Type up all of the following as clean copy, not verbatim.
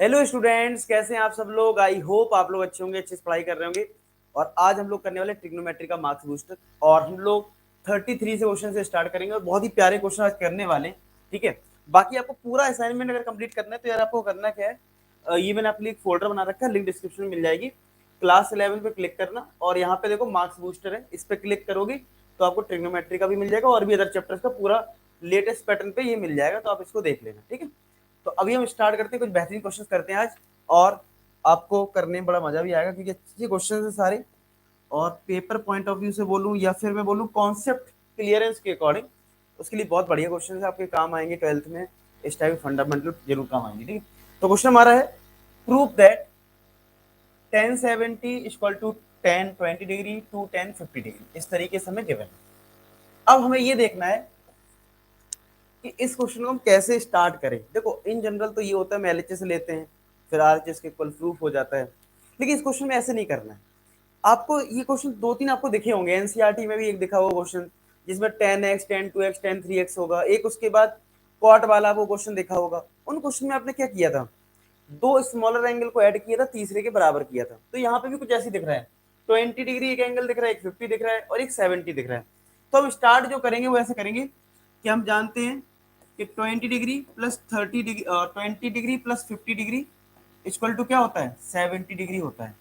Hello students, कैसे हैं आप सब लोग। आई होप आप लोग अच्छे होंगे, अच्छे से पढ़ाई कर रहे होंगे। और आज हम लोग करने वाले ट्रिग्नोमेट्री का मार्क्स बूस्टर। और हम लोग 33 से क्वेश्चन से स्टार्ट करेंगे और बहुत ही प्यारे क्वेश्चन आज करने वाले हैं। ठीक है, बाकी आपको पूरा असाइनमेंट अगर कंप्लीट करना है तो यार आपको करना क्या है, ये मैंने अपने एक फोल्डर बना रखा है, लिंक डिस्क्रिप्शन में मिल जाएगी। क्लास 11 पे क्लिक करना और यहाँ पे देखो मार्क्स बूस्टर है, इस पे क्लिक करोगे तो आपको ट्रिग्नोमेट्री का भी मिल जाएगा और भी अदर चैप्टर्स का पूरा लेटेस्ट पैटर्न पे ये मिल जाएगा, तो आप इसको देख लेना। ठीक है, तो अभी हम स्टार्ट करते हैं, कुछ बेहतरीन क्वेश्चंस करते हैं आज। और आपको करने में बड़ा मजा भी आएगा क्योंकि अच्छे क्वेश्चन है सारे। और पेपर पॉइंट ऑफ व्यू से बोलूं या फिर मैं बोलूं कॉन्सेप्ट क्लियरेंस के अकॉर्डिंग, उसके लिए बहुत बढ़िया क्वेश्चन है, आपके काम आएंगे ट्वेल्थ में। इस टाइप फंडामेंटल जरूर काम आएंगे। ठीक है, तो क्वेश्चन हमारा है, prove that 1070 equal to 1020 degree to 1050 degree, इस तरीके से हमें गिवन है। अब हमें ये देखना है कि इस क्वेश्चन को हम कैसे स्टार्ट करें। देखो इन जनरल तो ये होता है हम एलएचएस लेते हैं, फिर आरएचएस के इक्वल प्रूफ हो जाता है, लेकिन इस क्वेश्चन में ऐसे नहीं करना है। आपको ये क्वेश्चन दो तीन आपको दिखे होंगे, एनसीईआरटी में भी एक दिखा हुआ क्वेश्चन जिसमें 10x 10 2x 10 3x होगा, एक उसके बाद कॉट वाला वो क्वेश्चन देखा होगा। उन क्वेश्चन में आपने क्या किया था, दो स्मॉलर एंगल को ऐड किया था, तीसरे के बराबर किया था। तो यहाँ पे भी कुछ ऐसे दिख रहा है, 20 डिग्री एक एंगल दिख रहा है, एक 50 दिख रहा है और एक 70 दिख रहा है। तो हम स्टार्ट जो करेंगे वो ऐसे करेंगे कि हम जानते हैं कि 20 degree plus 30 degree 20 degree plus 50 degree equal to क्या होता है, 70 डिग्री होता है।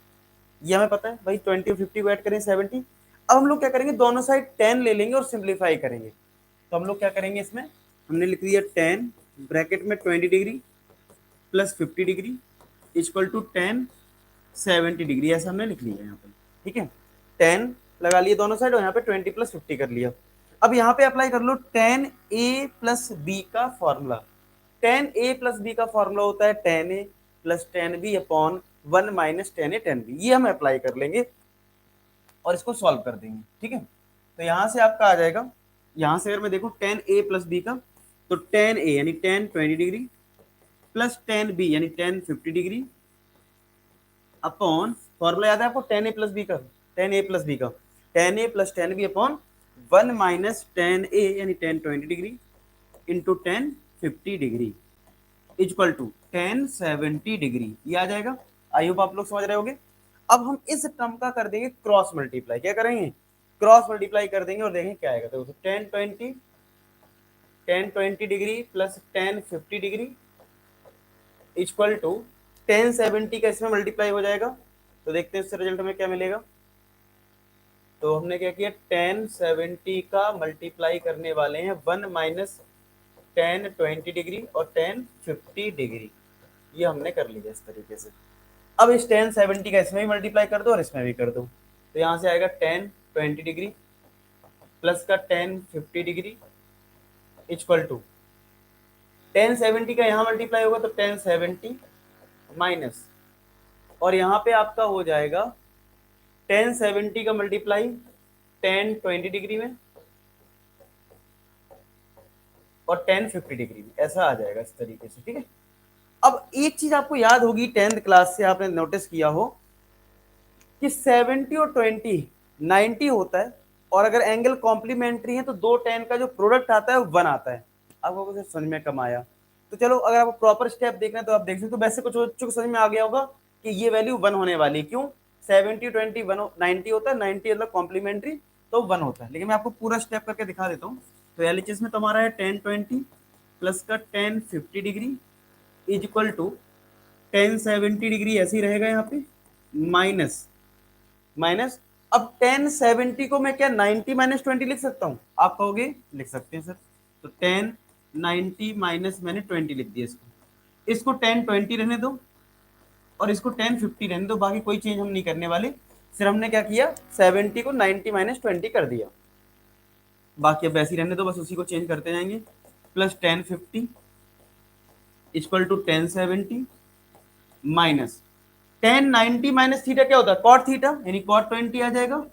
ये हमें पता है भाई, 20 और 50 को ऐड करें 70। अब हम लोग क्या करेंगे, दोनों साइड 10 ले लेंगे और सिंप्लीफाई करेंगे। तो हम लोग क्या करेंगे, इसमें हमने लिख दिया 10 ब्रैकेट में 20 degree plus 50 degree equal to 10 70 degree, ऐसा हमने लिख लिया यहाँ पे। ठीक है, 10 लगा लिए दोनों साइड और यहाँ पे 20 प्लस 50 कर लिया। अब यहाँ पे अप्लाई कर लो 10a प्लस बी का फॉर्मूला। 10a प्लस बी का फॉर्मूला होता है 10a plus 10b upon 1 minus 10a 10b, ये हम अप्लाई कर लेंगे और इसको सॉल्व कर देंगे। ठीक है, तो यहाँ से आपका आ जाएगा, यहाँ से अगर मैं देखूँ 10a प्लस बी का, तो 10a यानी 10 20 डिग्री प्लस 10b यानी 10 50 डिग्री अपॉन, फॉर्मूला याद है आपको 10a प्लस बी का, 10a प्लस बी का 10a plus 10b upon 1 minus 10a यानी 10 20 degree into 10 50 degree equal to 10 70 degree, ये आ जाएगा। आई होप आप लोग समझ रहे होगे। अब हम इस टर्म का कर देंगे क्रॉस मल्टीप्लाई, क्या करेंगे, क्रॉस मल्टीप्लाई कर देंगे और देखेंगे क्या आएगा। तो 10 20 degree plus 10 50 degree equal to 10 70 का इसमें मल्टीप्लाई हो जाएगा। तो देखते हैं इससे रिजल्ट में क्या मिलेगा। तो हमने क्या किया, 10 70 का मल्टीप्लाई करने वाले हैं 1 माइनस 10 20 डिग्री और 10 50 डिग्री, ये हमने कर लिया इस तरीके से। अब इस 10 70 का इसमें भी मल्टीप्लाई कर दो और इसमें भी कर दो, तो यहाँ से आएगा 10 20 डिग्री प्लस का 10 50 डिग्री इक्वल टू 10 70 का यहाँ मल्टीप्लाई होगा तो 10 70 माइनस, और यहाँ पे आपका हो जाएगा 10 70 का मल्टीप्लाई 10 20 डिग्री में और 10 50 डिग्री में, ऐसा आ जाएगा इस तरीके से। ठीक है, अब एक चीज आपको याद होगी, 10th क्लास से आपने नोटिस किया हो कि 70 और 20 90 होता है, और अगर एंगल कॉम्प्लीमेंट्री है तो दो 10 का जो प्रोडक्ट आता है वो 1 आता है। आपको कुछ समझ में कम आया तो चलो, अगर आपको प्रॉपर स्टेप देखना है तो आप देख सकते हो। वैसे कुछ बच्चों को समझ में आ गया होगा कि ये वैल्यू 1 होने वाली है, क्यों, 70 20 1 90 होता है, 90 मतलब कॉम्प्लीमेंट्री तो 1 होता है। लेकिन मैं आपको पूरा स्टेप करके दिखा देता हूँ। तो एलएचएस में तुम्हारा है 10 20 प्लस का 10 50 degree is equal to 10 70 degree, ऐसे ही रहेगा यहाँ पे, माइनस माइनस। अब 10 70 को मैं क्या 90 माइनस 20 लिख सकता हूँ, आप कहोगे लिख सकते हैं सर। तो 10 90 माइनस मैंने 20 लिख दिया, इसको 10 20 रहने दो और इसको 10 50 रहने दो, बाकी कोई चेंज हम नहीं करने वाले। सिर्फ हमने क्या किया, 70 को 90 माइनस 20 कर दिया, बाकी अब वैसे ही रहने दो, बस उसी को चेंज करते जाएंगे। Plus 10 50 equal to 10 70 minus 10 90 minus theta क्या होता है, कॉट थीटा यानी कॉट 20 आ जाएगा।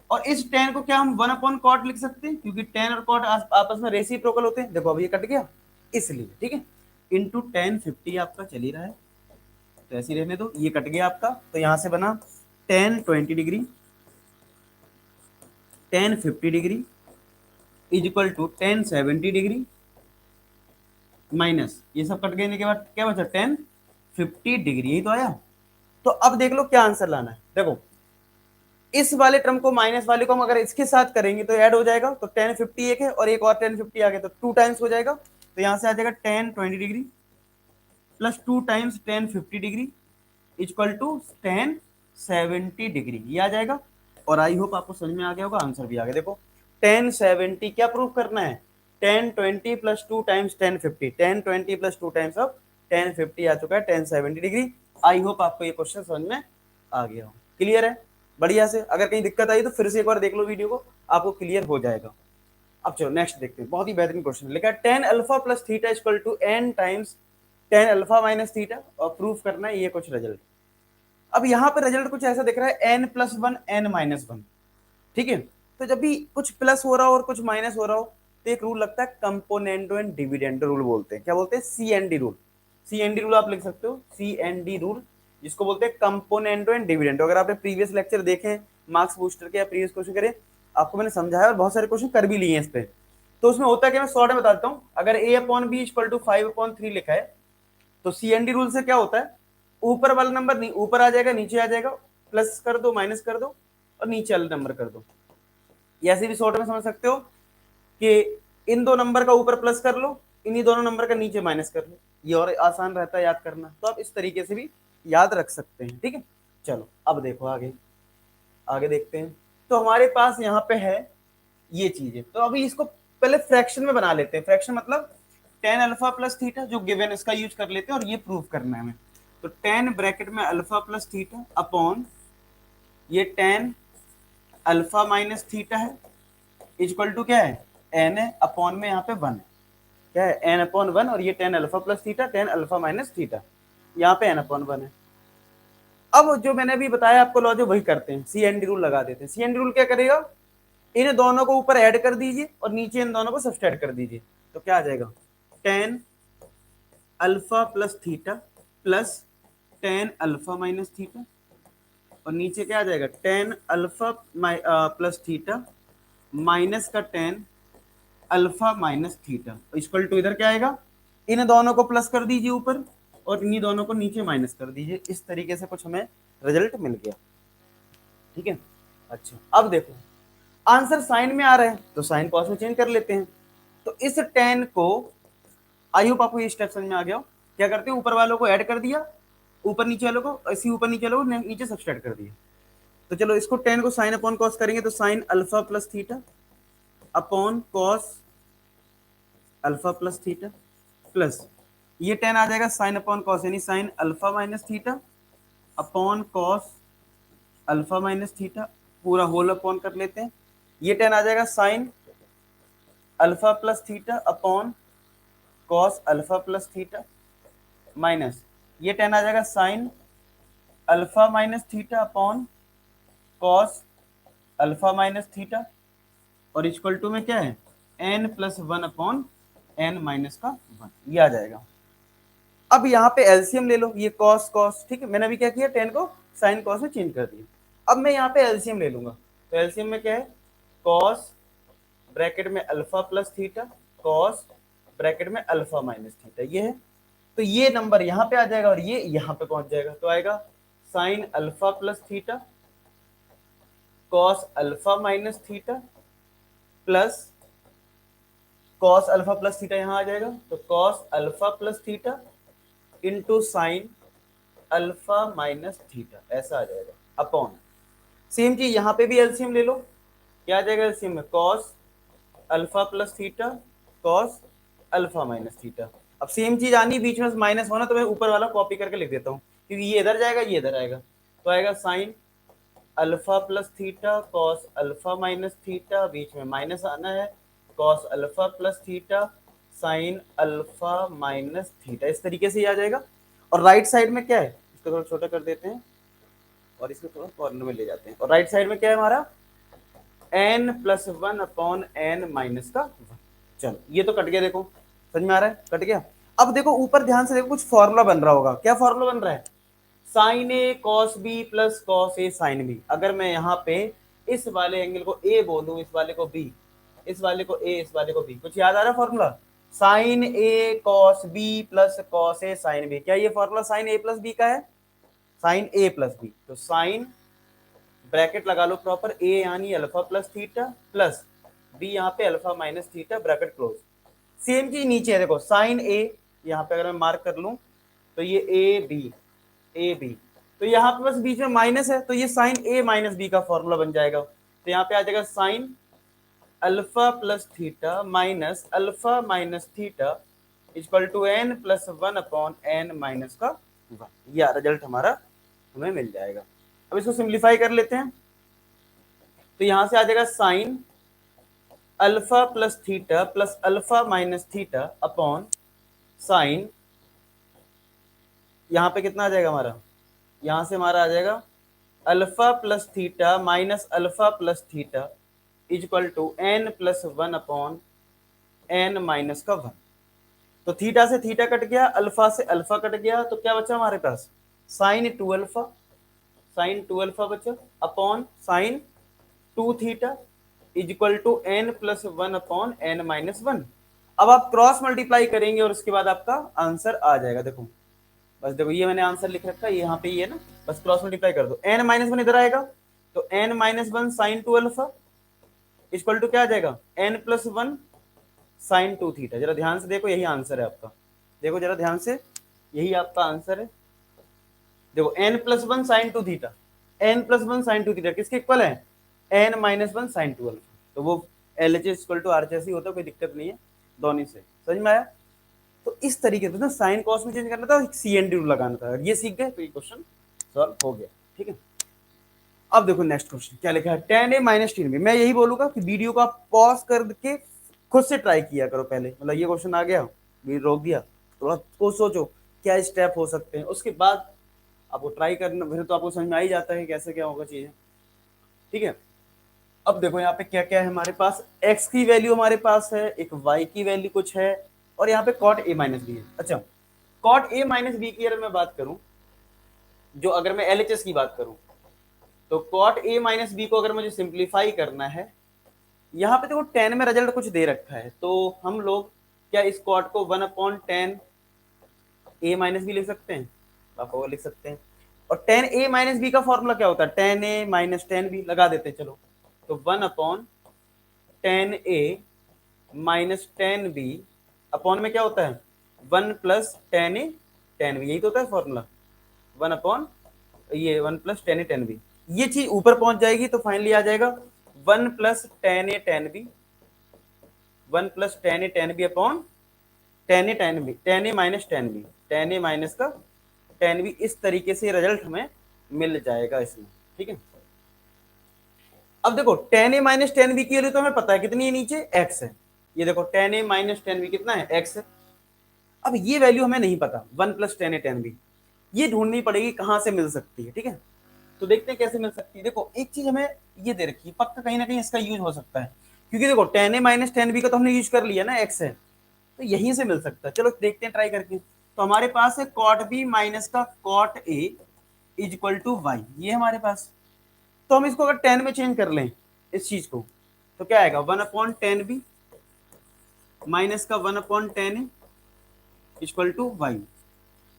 और इस 10 को क्या हम 1 अपॉन कॉट लिख सकते हैं, क्योंकि 10 और कॉट आपस में रेसिप्रोकल होते हैं। देखो अब ये कट गया इसलिए, ठीक है, इंटू 10 50 आपका चल ही रहा है, तो ऐसे ही रहने दो, ये कट गया आपका। तो यहां से बना 10 20 degree 10 50 degree is equal to 10 70 degree minus, ये सब कट गए के बाद क्या बचा, 10 50 डिग्री, यही तो आया। तो अब देख लो क्या आंसर लाना है। देखो इस वाले टर्म को माइनस वाले को हम अगर इसके साथ करेंगे तो ऐड हो जाएगा, तो tan 50 एक है और एक और tan 50 आ गया, तो 2 टाइम्स हो जाएगा। तो यहां से आ जाएगा tan 20 degree plus 2 times tan 50 degree equal to tan 70 degree, ये आ जाएगा। और आई होप आपको समझ में आ गया होगा, आंसर भी आ गया। देखो tan 70 क्या प्रूव करना है, tan 20 plus 2 times tan 50, tan 20 plus 2 times of tan 50 आ चुका है tan 70 डिग्री। आई होप आपको ये क्वेश्चन समझ में आ गया हो, क्लियर है बढ़िया से। अगर कहीं दिक्कत आई तो फिर से एक बार देख लो वीडियो को, आपको क्लियर हो जाएगा। अब चलो नेक्स्ट देखते हैं, बहुत ही बेहतरीन क्वेश्चन लिखा है tan alpha plus theta equal to n times tan alpha minus theta, और प्रूफ करना है ये कुछ रिजल्ट। अब यहाँ पे रिजल्ट कुछ ऐसा दिख रहा है n plus one n minus one, ठीक है। तो जब भी कुछ प्लस हो रहा हो और कुछ माइनस हो रहा हो तो एक रूल लगता है कंपोनेंडो एंड डिविडेंडो रूल बोलते हैं। क्या बोलते हैं, CND रूल। CND रूल आप लिख सकते हो, CND रूल, जिसको बोलते हैं कंपोनेंडो एंड डिविडेंडो। अगर आपने प्रीवियस लेक्चर देखे मार्क्स बूस्टर के या प्रीवियस क्वेश्चन करे, आपको मैंने समझाया और बहुत सारे क्वेश्चन कर भी लिए हैं इस पे। तो उसमें होता है कि मैं शॉर्ट में बताता हूँ, अगर a upon B equal to 5/3 लिखा है तो CND रूल से क्या होता है, ऊपर वाला नंबर नहीं ऊपर आ जाएगा, नीचे आ जाएगा, प्लस कर दो माइनस कर दो और नीचे वाला नंबर कर दो। ऐसे भी शॉर्ट में समझ सकते हो कि इन दो नंबर का ऊपर प्लस कर लो, इन्हीं दोनों नंबर का नीचे माइनस कर लो, ये और आसान रहता है याद करना। तो आप इस तरीके से भी याद रख सकते हैं, ठीक है। चलो अब देखो आगे, आगे देखते हैं। तो हमारे पास यहाँ पे है ये चीज है, तो अभी इसको पहले फ्रैक्शन में बना लेते हैं। फ्रैक्शन मतलब tan अल्फा प्लस थीटा जो गिवन, इसका यूज कर लेते हैं और ये प्रूव करना है हमें। तो tan ब्रैकेट में अल्फा प्लस थीटा अपॉन ये tan अल्फा माइनस थीटा है इक्वल टू क्या है, n है, अपॉन में यहाँ पे 1 है, क्या है n अपॉन 1, और ये tan alpha plus theta tan alpha minus theta, यहाँ पे n अपॉन 1 है। अब जो मैंने अभी बताया आपको लॉजिक वही करते हैं, CND रूल लगा देते हैं। CND रूल क्या करेगा, इन दोनों को ऊपर ऐड कर दीजिए और नीचे इन दोनों को सब्सट्रैक्ट कर दीजिए, तो क्या आ जाएगा, tan alpha plus theta plus tan alpha minus theta, और नीचे क्या आ जाएगा, tan alpha plus theta minus का tan alpha minus theta equal to, इधर क्या आएगा, इन दोनों को प्लस कर दीजिए ऊपर और इन्हीं दोनों को नीचे माइनस कर दीजिए। इस तरीके से कुछ हमें रिजल्ट मिल गया, ठीक है। अच्छा अब देखो आंसर साइन में आ रहा है तो साइन कॉस में चेंज कर लेते हैं। तो इस tan को, आई होप आपको ये स्टेप समझ में आ गया हो। क्या करते हैं, ऊपर वालों को ऐड कर दिया, ऊपर नीचे वालों को, इसी ऊपर नीचे वालों को नीचे सब्सट्रैक्ट कर दिया। तो चलो इसको tan को साइन अपॉन कॉस करेंगे तो sign alpha plus theta upon cos alpha plus theta plus ये tan आ जाएगा साइन अपॉन कॉस, यानी sign alpha minus theta upon cos alpha minus theta, पूरा होल अपॉन कर लेते हैं। ये tan आ जाएगा sine alpha plus theta upon cos alpha plus theta minus ये tan आ जाएगा sine alpha minus theta upon cos alpha minus theta, और equal to में क्या है, n plus 1 upon n minus का 1, ये आ जाएगा। अब यहाँ पे एलसीएम ले लो, ये कॉस कॉस, ठीक है, मैंने अभी क्या किया, tan को साइन कॉस में चेंज कर दिया। अब मैं यहाँ पे एलसीएम ले लूंगा, तो एलसीएम में क्या है, कॉस ब्रैकेट में alpha plus theta cos bracket में अल्फा माइनस थीटा, ये है। तो ये नंबर यहाँ पे आ जाएगा और ये यहाँ पे पहुंच जाएगा, तो आएगा sine alpha plus theta cos alpha minus theta plus cos alpha plus theta यहाँ आ जाएगा, तो cos alpha plus theta into sine alpha minus theta, ऐसा आ जाएगा अपॉन। सेम चीज यहाँ पे भी एलसीएम ले लो, क्या आ जाएगा एलसीएम में, cos alpha plus theta cos alpha minus theta. अब सेम चीज आनी, बीच में माइनस होना, तो मैं ऊपर वाला कॉपी करके लिख देता हूँ, क्योंकि ये इधर जाएगा ये इधर आएगा, तो आएगा sine alpha plus theta cos alpha minus theta, बीच में माइनस आना है, cos alpha plus theta sine alpha minus theta, इस तरीके से ही आ जाएगा। और राइट साइड में क्या है, इसको थोड़ा छोटा कर देते हैं और इसको थोड़ा कॉर्नर में ले जाते हैं, और राइट साइड में क्या है हमारा, n plus 1 upon n minus का 1। चलो ये तो कट गया, देखो समझ में आ रहा है, कट गया। अब देखो ऊपर ध्यान से देखो, कुछ फॉर्मूला बन रहा होगा, क्या फॉर्मूला बन रहा है, sine A cos B plus cos A sine B. अगर मैं यहाँ पे इस वाले एंगल को ए बोलूं, इस वाले को बी, इस वाले को ए, इस वाले को बी, कुछ याद आ रहा है formula, sine A cos B plus cos A sine B. क्या ये formula sine A plus B का है? साइन ए प्लस बी, तो साइन ब्रैकेट लगा लो प्रॉपर, ए यानी alpha plus theta plus B यहाँ पे alpha minus theta bracket close. Same चीज नीचे है, देखो साइन ए, यहाँ पे अगर मैं मार्क कर लूं तो ये ए बी, तो यहाँ पे बस बीच में माइनस है, तो ये साइन ए माइनस बी का फॉर्मूला बन जाएगा। तो यहाँ पे आ जाएगा sine alpha plus theta minus alpha minus theta equal to N plus one upon N minus का वन। यह रिजल्ट हमारा हमें मिल जाएगा। अब इसको सिंप्लीफाई कर लेते हैं, तो यहां से आ जाएगा sine alpha plus theta plus alpha minus theta upon sine, यहां पे कितना आ जाएगा हमारा, यहां से हमारा आ जाएगा alpha plus theta minus alpha plus theta equal to N plus one upon N minus का वन। तो थीटा से थीटा कट गया, अल्फा से अल्फा कट गया, तो क्या बचा हमारे पास, साइन टू अल्फा बचा upon sine two theta equal to N plus one upon N minus one. अब आप क्रॉस मल्टीप्लाई करेंगे और उसके बाद आपका आंसर आ जाएगा। देखो बस देखो, ये मैंने आंसर लिख रखा है, यहाँ पे ये ना, बस क्रॉस मल्टीप्लाई कर दो, एन माइनस वन इधर आएगा, तो N minus one sine two alpha equal to क्या आ जाएगा, N plus one sine two theta. जरा ध्यान से देखो, यही आंसर है आपका, देखो जरा ध्यान से, यही आपका आंसर है। देखो N plus one sine two theta, N plus one sine two theta किसके इक्वल है, N minus one sine two alpha. तो वो L H equal to R जैसी होता है, कोई दिक्कत नहीं है, दोनों से समझ में आया। तो इस तरीके से ना साइन कॉस में चेंज करना था, सी एन डी रूल लगाना था, ये सीख गए तो ये क्वेश्चन सॉल्व हो गया। ठीक है, अब देखो नेक्स्ट क्वेश्चन क्या लिखा है, ten A minus tan B. मैं यही बोलूंगा कि वीडियो को आप पॉज करके खुद से ट्राई किया करो पहले, मतलब ये क्वेश्चन आ गया, वीडियो रोक दिया, थोड़ा को सोचो क्या स्टेप हो सकते हैं, उसके बाद आपको ट्राई करना, फिर तो आपको समझ में आ ही जाता है कैसे क्या होगा चीजें। ठीक है, अब देखो यहाँ पे क्या क्या है हमारे पास, x की वैल्यू हमारे पास है, एक y की वैल्यू कुछ है, और यहाँ पे cot a माइनस बी है। अच्छा, cot a माइनस बी की अगर मैं बात करूं, जो अगर मैं LHS की बात करूं, तो cot a माइनस बी को अगर मुझे सिंप्लीफाई करना है, यहाँ पे देखो टेन में रिजल्ट कुछ दे रखा है, तो हम लोग क्या इस cot को one upon tan A minus B लिख सकते हैं, पापा लिख सकते हैं। और टेन ए माइनस बी का फॉर्मूला क्या होता है, ten A minus tan B लगा देते हैं चलो, तो one upon tan A minus tan B upon में क्या होता है, one plus tan A tan B, यही तो होता है फॉर्मूला, वन अपॉन ये one plus tan A tan B. ये चीज ऊपर पहुंच जाएगी तो फाइनली आ जाएगा one plus tan A tan B, one plus tan A tan B upon tan A tan B, tan A minus tan B, tan A minus का tan B. इस तरीके से रिजल्ट हमें मिल जाएगा इसमें। ठीक है, अब देखो ten A minus tan B की वैल्यू तो हमें पता है कितनी है, नीचे एक्स है, ये देखो ten A minus tan B कितना है, एक्स है। अब ये वैल्यू हमें नहीं पता, one plus tan A tan B, ये ढूंढनी पड़ेगी कहां से मिल सकती है। ठीक है, तो देखते हैं कैसे मिल सकती है। देखो एक चीज हमें ये दे रखी है, पक्का कहीं ना कहीं इसका यूज हो सकता है, क्योंकि देखो ten A minus tan B का तो हमने यूज कर लिया ना, एक्स है, तो यहीं से मिल सकता है। चलो देखते हैं ट्राई करके। तो हमारे पास है कॉट बी माइनस का cot A is equal to Y, ये हमारे पास। तो हम इसको अगर टेन में चेंज कर लें इस चीज को, तो क्या आएगा, one upon tan B minus का one upon tan A equal to Y.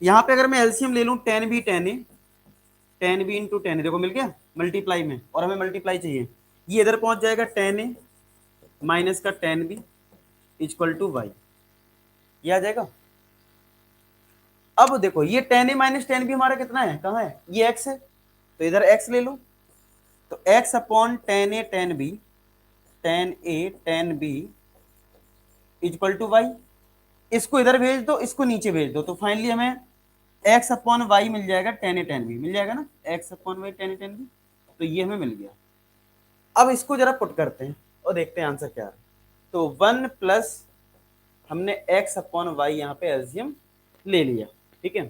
यहाँ पे अगर मैं एलसीएम ले लूं, tan B into tan A, देखो मिल गया मल्टीप्लाई में, और हमें मल्टीप्लाई चाहिए, ये इधर पहुंच जाएगा टेन ए माइनस का tan B equal to Y, ये आ जाएगा। अब देखो ये tan A minus tan B हमारा कितना है, कहाँ है, ये एक्स है, तो इधर एक्स ले लो, तो X upon tan A tan B equal to Y. इसको इधर भेज दो, इसको नीचे भेज दो, तो फाइनली हमें एक्स अपॉन वाई मिल जाएगा, टेन ए टेन बी मिल जाएगा ना, x upon Y ten A tan B, तो ये हमें मिल गया। अब इसको जरा पुट करते हैं और देखते हैं आंसर क्या है। तो वन प्लस हमने एक्स अपॉन वाई यहाँ पे एलसीएम ले लिया। ठीक है,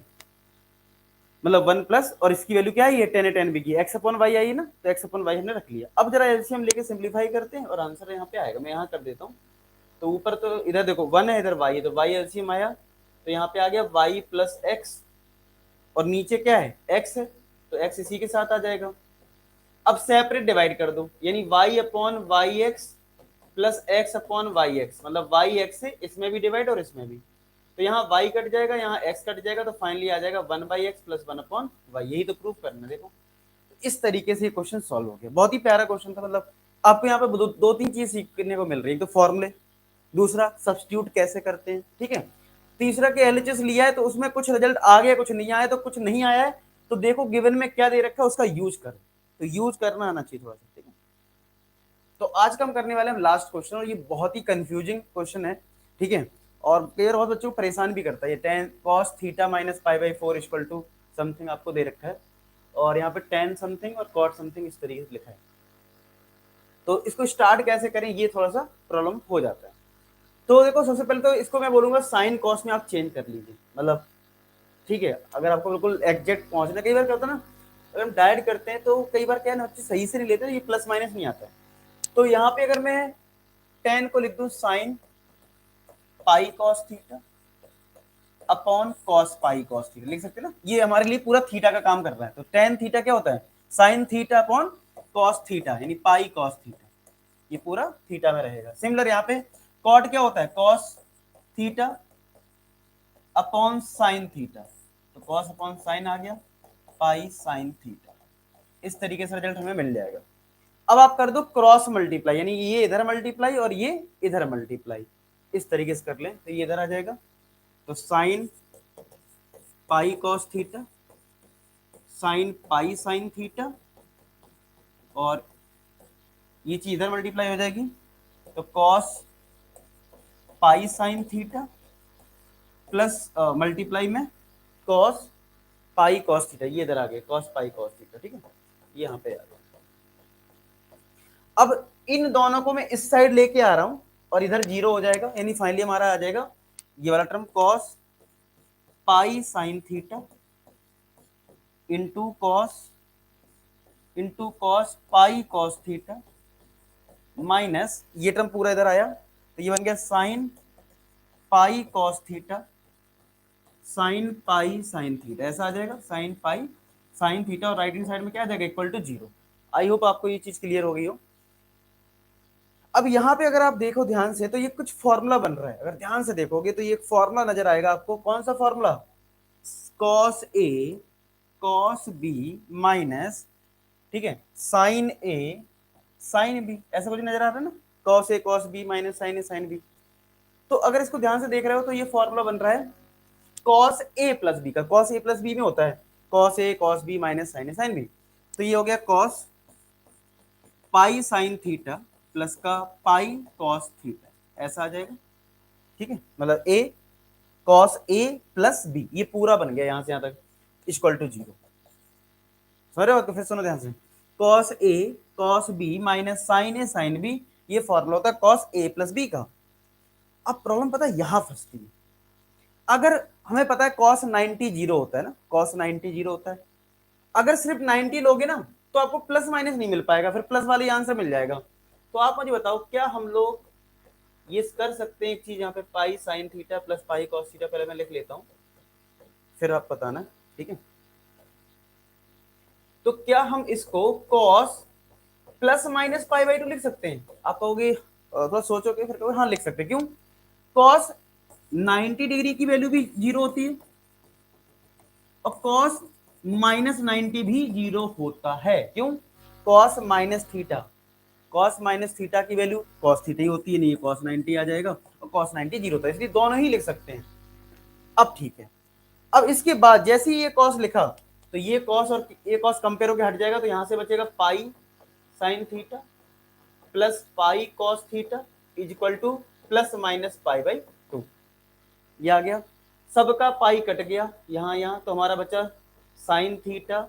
मतलब वन प्लस, और इसकी वैल्यू क्या है, ये टेन ए टेन बी की, एक्स अपॉन वाई आई ना, तो एक्स अपॉन वाई हमने रख लिया। अब जरा एलसीएम लेके सिंप्लीफाई करते हैं और आंसर यहाँ पे आएगा। मैं यहाँ कर देता हूँ, तो ऊपर तो इधर देखो वन है, इधर वाई है, तो वाई एलसीएम आया, तो यहाँ पे आ गया वाई प्लस एक्स, और नीचे क्या है, एक्स है, तो एक्स इसी के साथ आ जाएगा। अब सेपरेट डिवाइड कर दो, यानी Y upon Y X plus X upon Y X, मतलब वाई एक्स से इसमें भी डिवाइड और इसमें भी, तो यहाँ y कट जाएगा, यहाँ x कट जाएगा, तो फाइनली आ जाएगा 1/x प्लस 1/y। यही तो प्रूफ करना। देखो इस तरीके से ये क्वेश्चन सॉल्व हो गया। बहुत ही प्यारा क्वेश्चन था। मतलब आपको यहाँ पे दो तीन चीज सीखने को मिल रही है। तो फॉर्मूले, दूसरा सब्स्टिट्यूट कैसे करते हैं, ठीक है, तीसरा कि एलएचएस लिया है तो उसमें कुछ रिजल्ट आ गया, कुछ नहीं आया, तो कुछ नहीं आया है तो देखो गिवन में क्या दे रखा है उसका यूज कर, तो यूज करना आना चाहिए थोड़ा सा, ठीक है। तो आज का हम करने वाले हैं लास्ट क्वेश्चन, और ये बहुत ही कंफ्यूजिंग क्वेश्चन है, ठीक है, और कई बार बहुत बच्चों को परेशान भी करता है। ये tan cos theta minus pi by 4 equal to something आपको दे रखा है, और यहाँ पे tan समथिंग और cot समथिंग इस तरीके से लिखा है। तो इसको स्टार्ट कैसे करें ये थोड़ा सा प्रॉब्लम हो जाता है। तो देखो सबसे पहले तो इसको मैं बोलूंगा साइन कॉस में आप चेंज कर लीजिए, मतलब ठीक है, अगर आपको बिल्कुल एग्जैक्ट पहुंचना, कई बार क्या होता है ना, अगर हम डायरेक्ट करते हैं तो कई बार क्या है ना, बच्चे सही से नहीं लेते, ये प्लस माइनस नहीं आता है। तो यहाँ पे अगर मैं tan को लिख दूं sine pi cos theta upon cos pi cos theta, लिख सकते हैं ना, ये हमारे लिए पूरा थीटा का काम कर रहा है। तो tan थीटा क्या होता है, sine theta upon cos theta, यानी पाई कॉस थीटा, ये पूरा थीटा में रहेगा। सिमिलर यहाँ पे कॉट क्या होता है, cos theta upon sine theta, तो कॉस अपॉन साइन आ गया, पाई साइन थीटा, इस तरीके से रिजल्ट हमें मिल जाएगा। अब आप कर दो क्रॉस मल्टीप्लाई, यानी ये इधर मल्टीप्लाई और ये इधर मल्टीप्लाई, इस तरीके से कर लें तो ये इधर आ जाएगा। तो sine pi cos theta, sine pi sine theta, और ये चीज इधर मल्टीप्लाई हो जाएगी, तो cos pi sine theta plus multiply में कॉस पाई कॉस थीटा, ये इधर आ गया कॉस पाई कॉस थीटा, ठीक है, ये यहाँ पे आ गया। अब इन दोनों को मैं इस साइड लेके आ रहा हूं और इधर जीरो हो जाएगा, यानी फाइनली हमारा आ जाएगा ये वाला term cos pi sine theta into cos pi cos theta minus ये टर्म पूरा इधर आया, तो ये बन गया sine pi cos theta sine pi sine theta, ऐसा आ जाएगा साइन पाई साइन थीटा, और राइट हैंड साइड में क्या आ जाएगा, इक्वल टू 0। आई होप आपको ये चीज क्लियर हो गई हो। अब यहाँ पे अगर आप देखो ध्यान से तो ये कुछ फॉर्मूला बन रहा है, अगर ध्यान से देखोगे तो ये एक फॉर्मूला नजर आएगा आपको। कौन सा formula, cos A cos B minus, ठीक है, साइन ए साइन बी, ऐसा कुछ नजर आ रहा है ना, cos A cos B minus sign A sine B. तो अगर इसको ध्यान से देख रहे हो तो ये फॉर्मूला बन रहा है कॉस ए प्लस बी का, कॉस ए प्लस बी में होता है cos A cos B minus sign A sine B, तो ये हो गया cos pi sine theta plus का पाई कॉस थीटा, ऐसा आ जाएगा, ठीक है, मतलब ए कॉस ए प्लस बी, ये पूरा बन गया यहां से यहां तक इक्वल टू 0। समझ रहे हो, तो फिर सुनो ध्यान से, cos A cos B minus sign A sine B, ये फॉर्मूला होता है कॉस ए प्लस बी का। अब प्रॉब्लम पता है यहां फंसती है, अगर हमें पता है कॉस 90 जीरो होता है ना, कॉस 90 जीरो होता है, अगर सिर्फ 90 लोगे ना तो आपको प्लस माइनस नहीं मिल पाएगा, फिर प्लस वाली आंसर मिल जाएगा। तो आप मुझे बताओ क्या हम लोग ये कर सकते हैं एक चीज, यहाँ पे pi sine theta plus pi cos theta, पहले मैं लिख लेता हूं फिर आप बताना, ठीक है। तो क्या हम इसको cos plus minus pi by 2 लिख सकते हैं, आप कहोगे थोड़ा सोचोगे फिर कहोगे हाँ लिख सकते हैं, क्यों, कॉस 90 डिग्री की वैल्यू भी 0 होती है और कॉस माइनस 90 भी 0 होता है, क्यों, cos minus theta, cos minus theta की वैल्यू कॉस थीटा ही होती है, नहीं कॉस 90 आ जाएगा और कॉस 90 0 होता है, इसलिए दोनों ही लिख सकते हैं। अब ठीक है, अब इसके बाद जैसे ही ये कॉस लिखा तो ये कॉस और ये कॉस कंपेयर होकर हट जाएगा, तो यहां से बचेगा pi sine theta plus pi cos theta is equal to plus minus pi by 2, ये आ गया, सबका पाई कट गया यहाँ यहाँ, तो हमारा बचा साइन थीटा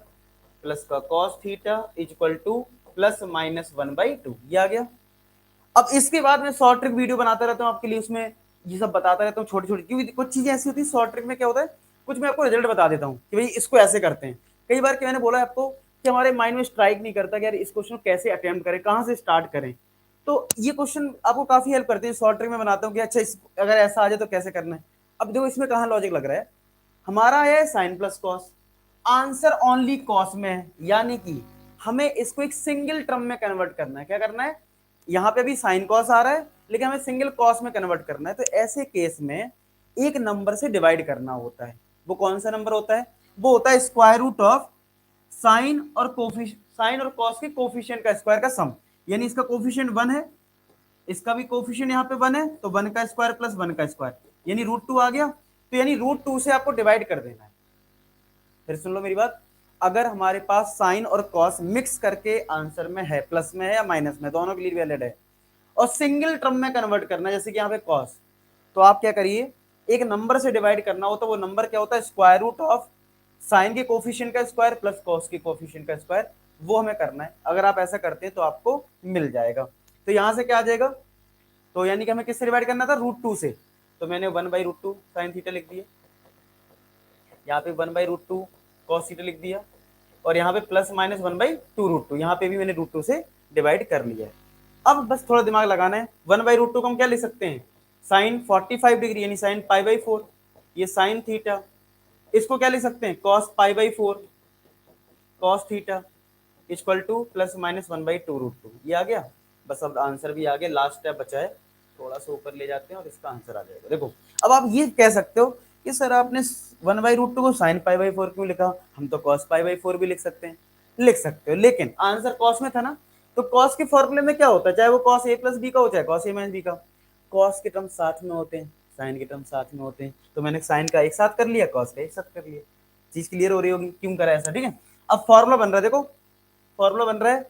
प्लस का cos theta is equal to plus minus 1/2, ये आ गया। अब इसके बाद मैं शॉर्ट ट्रिक वीडियो बनाता रहता हूँ आपके लिए, उसमें ये सब बताता रहता हूँ छोटी छोटी, क्योंकि कुछ चीजें ऐसी होती है शॉर्ट ट्रिक में क्या होता है, कुछ मैं आपको रिजल्ट बता देता हूँ कि भाई इसको ऐसे करते हैं। कई बार क्या मैंने बोला आपको कि हमारे माइंड में स्ट्राइक नहीं करता कि यार इस क्वेश्चन को कैसे अटेम्प्ट करें, कहाँ से स्टार्ट करें, तो ये क्वेश्चन आपको काफी हेल्प करते हैं। शॉर्ट ट्रिक में बनाता हूँ कि अच्छा अगर ऐसा आ जाए तो कैसे करना है। अब देखो इसमें कहाँ लॉजिक लग रहा है, हमारा है sine plus cos, answer only cos में है, यानी कि हमें इसको एक सिंगल टर्म में कन्वर्ट करना है। क्या करना है, यहाँ पे भी साइन कॉस आ रहा है, लेकिन हमें सिंगल कॉस में कन्वर्ट करना है, तो ऐसे केस में एक नंबर से डिवाइड करना होता है। वो कौन सा नंबर होता है? वो होता है स्क्वायर रूट ऑफ साइन और साइन और कॉस के कोफिशिएंट का स्क्वायर का सम। यानी इसका कोफिशिएंट 1 है, इसका भी कोफिशिएंट यहाँ पे 1 है, तो 1 का स्क्वायर प्लस 1 का स्क्वायर यानी √2 आ गया। तो यानी √2 से आपको डिवाइड कर देना है। फिर सुन लो मेरी बात, अगर हमारे पास साइन और कॉस मिक्स करके आंसर में है, प्लस में है या माइनस में, दोनों के लिए वैलिड है, और सिंगल टर्म में कन्वर्ट करना है, जैसे कि यहाँ पे कॉस, तो आप क्या करिए, एक नंबर से डिवाइड करना हो तो वो नंबर क्या होता है? स्क्वायर रूट ऑफ साइन के कोफिशिएंट का स्क्वायर प्लस कॉस के कोफिशिएंट का स्क्वायर, वो हमें करना है। अगर आप ऐसा करते हैं तो आपको मिल जाएगा। तो यहां से क्या आ जाएगा? तो यानी कि हमें किससे डिवाइड करना था? √2 से। तो मैंने 1/√2 साइन थीटा लिख दिया, यहाँ पे 1/√2 कॉस थीटा लिख दिया, और यहाँ पे प्लस माइनस 1/2√2, यहाँ पे भी मैंने √2 से डिवाइड कर लिया है। अब बस थोड़ा दिमाग लगाना है। 1/√2 को हम क्या लिख सकते हैं? साइन 45 डिग्री यानी साइन π/4, ये साइन थीटा, इसको क्या लिख सकते हैं? Cos π/4 cos theta equal to plus minus 1/2√2, ये आ गया। बस अब आंसर भी आ गया, लास्ट स्टेप बचा है, थोड़ा सा ऊपर ले जाते हैं और इसका आंसर आ जाएगा। देखो अब आप ये कह सकते हो कि सर आपने 1/√2 को साइन π/4 क्यों लिखा? हम तो कॉस π/4 भी लिख सकते हैं। लिख सकते हो, लेकिन आंसर कॉस में था ना, तो कॉस के फॉर्मूले में क्या होता है? चाहे वो कॉस a प्लस बी का हो, चाहे कॉस a माइनस बी का, कॉस के टर्म साथ में होते हैं, साइन के टर्म साथ में होते हैं। तो मैंने साइन का एक साथ कर लिया, कॉस का एक साथ कर लिया। चीज क्लियर हो रही होगी क्यों करा ऐसा, ठीक है। अब फॉर्मूला बन रहा है, देखो फॉर्मूला बन रहा है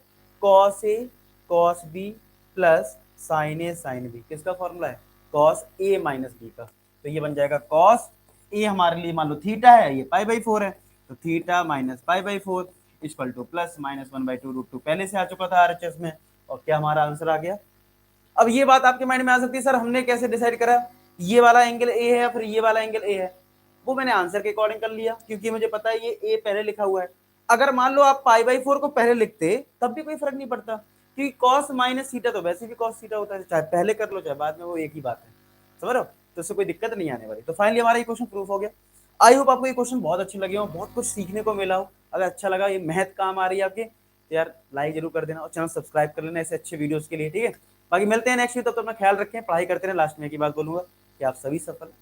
cos A cos B plus sign A sine B. किसका फॉर्मूला है? कॉस ए माइनस बी का। तो ये बन जाएगा कॉस ए हमारे लिए मान लो थीटा है, ये π/4 है, तो theta minus π/4 equal to plus minus 1/2√2 पहले से आ चुका था RHS में, और क्या हमारा आंसर आ गया। अब ये बात आपके माइंड में आ सकती है, सर हमने कैसे डिसाइड करा ये वाला एंगल ए है या फिर ये वाला एंगल ए है? वो मैंने आंसर के अकॉर्डिंग कर लिया, क्योंकि मुझे पता है ये ए पहले लिखा हुआ है। अगर मान लो आप π/4 को पहले लिखते तब भी कोई फर्क नहीं पड़ता, क्योंकि कॉस माइनस थीटा तो वैसे भी कॉस थीटा होता है, चाहे पहले कर लो चाहे बाद में, वो एक ही बात है, समझ रहे हो। तो इससे कोई दिक्कत नहीं आने वाली। तो फाइनली हमारा ये क्वेश्चन प्रूफ हो गया। आई होप आपको ये क्वेश्चन बहुत अच्छे लगे हो, बहुत कुछ सीखने को मिला हो। अगर अच्छा लगा, ये मेहनत काम आ रही है आपके, तो यार लाइक जरूर कर देना और चैनल सब्सक्राइब कर लेना ऐसे अच्छे वीडियोस के लिए, ठीक है। बाकी मिलते हैं नेक्स्ट वीक, तब तक अपना ख्याल रखें, पढ़ाई करते रहें। लास्ट में एक ही बात बोलूंगा कि आप सभी सफल हैं।